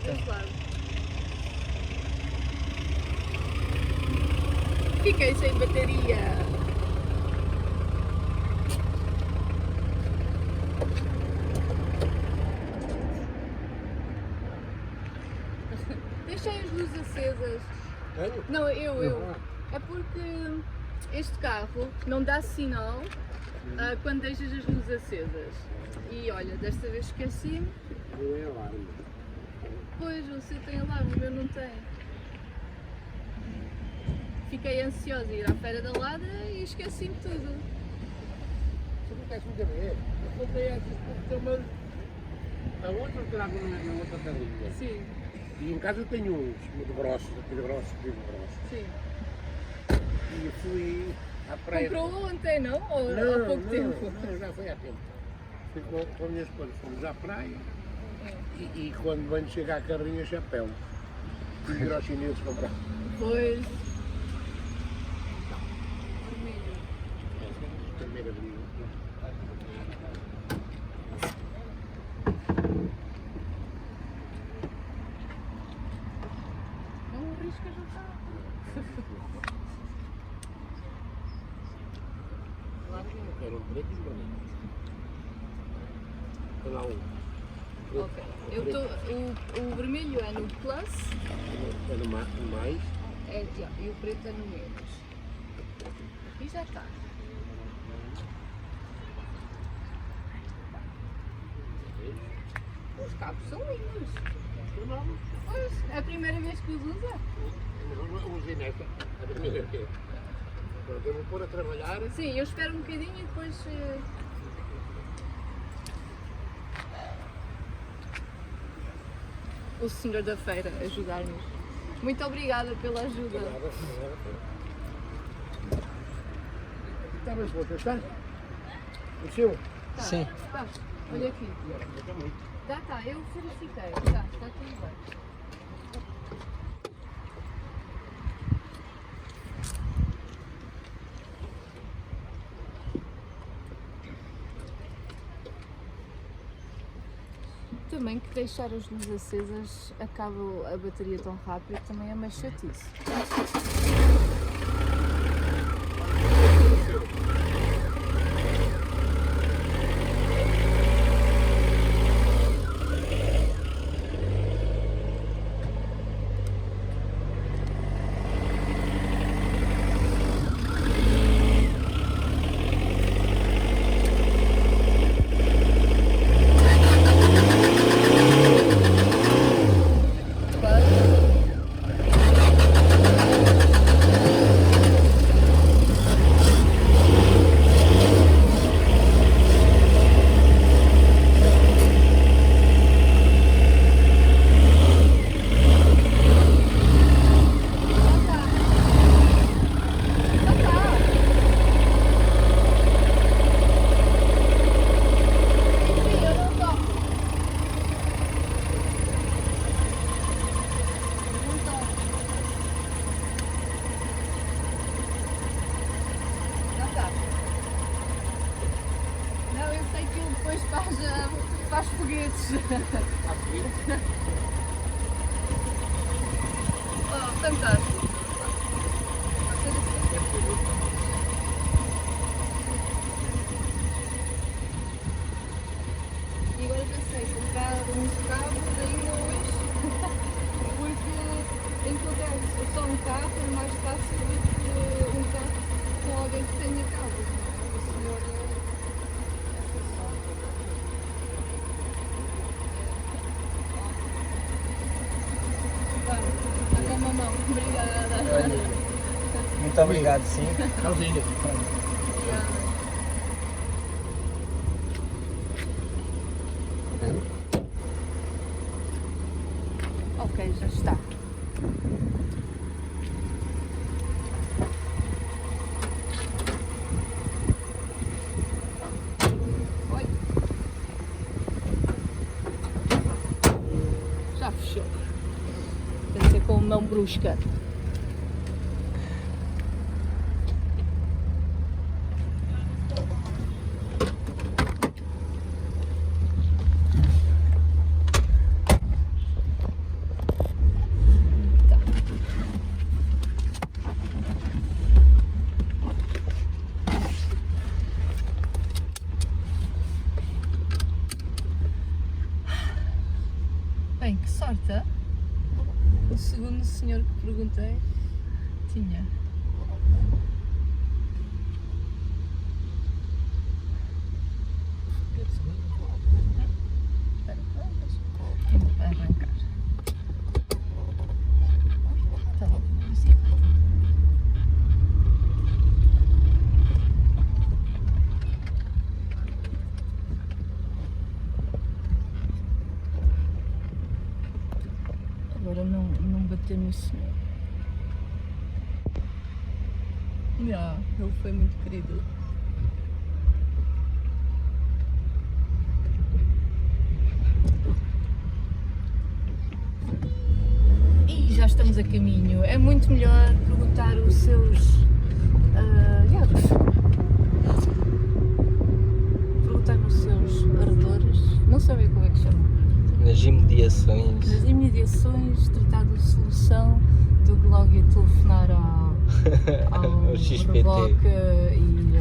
desse lado. Fiquei sem bateria. Deixei as luzes acesas. Tenho? Não, eu. É porque este carro não dá sinal quando deixas as luzes acesas. E olha, desta vez esqueci-me. Não é alarme. Pois, você tem alarme, o meu não tem. Fiquei ansiosa a ir à Feira da Ladra e esqueci-me tudo. Isso acontece muita vez. Eu comprei essas porque tem uma... A outra eu trago na outra carrinha. Sim, E em casa eu tenho uns muito grossos, aquele grosso. sim. E fui à praia. Comprou ontem, não? Ou há pouco tempo? Não, já foi há tempo. Fui com a minha esposa, fomos à praia e quando venho chegar à carrinha, chapéu. Fui ir aos chineses comprar. Pois. Primeira avenida. Não arriscas o carro. Era um preto e um vermelho. Olha lá um. Ok. O vermelho é no plus É no mais. e o preto é no menos. E já está. Os cabos são lindos. Pois, é a primeira vez que os usa? Eu usei nesta, a primeira vez. Pronto, eu vou pôr a trabalhar. Sim, eu espero um bocadinho e depois. O senhor da feira ajudar-nos. Muito obrigada pela ajuda. Está bem, vou testar? O seu? Tá, Sim. Tá. Olha aqui. Eu também. Tá, eu verifiquei. Tá tudo bem. Também que deixar as luzes acesas acaba a bateria tão rápido também é mais chatice. Faz foguetes. Oh, fantástico. E agora já sei, comprar uns cabos ainda hoje, porque encontrar só um carro é mais fácil do que um carro com alguém que tenha cabos. O senhor dá uma mão. Obrigada. Muito obrigado, sim. Calzinha. Ok, já está. Oi. Já fechou. Tem que ser com mão brusca. no senhor que perguntei, tinha. Espera, para arrancar. Está bom, assim. Agora não bater no senhor. Ele foi muito querido. E já estamos a caminho. É muito melhor perguntar os seus perguntar nos seus arredores. Não sabia como é que chama. Nas imediações. Nas imediações, tratar da solução do que logo ia telefonar ao O XPT. reboque e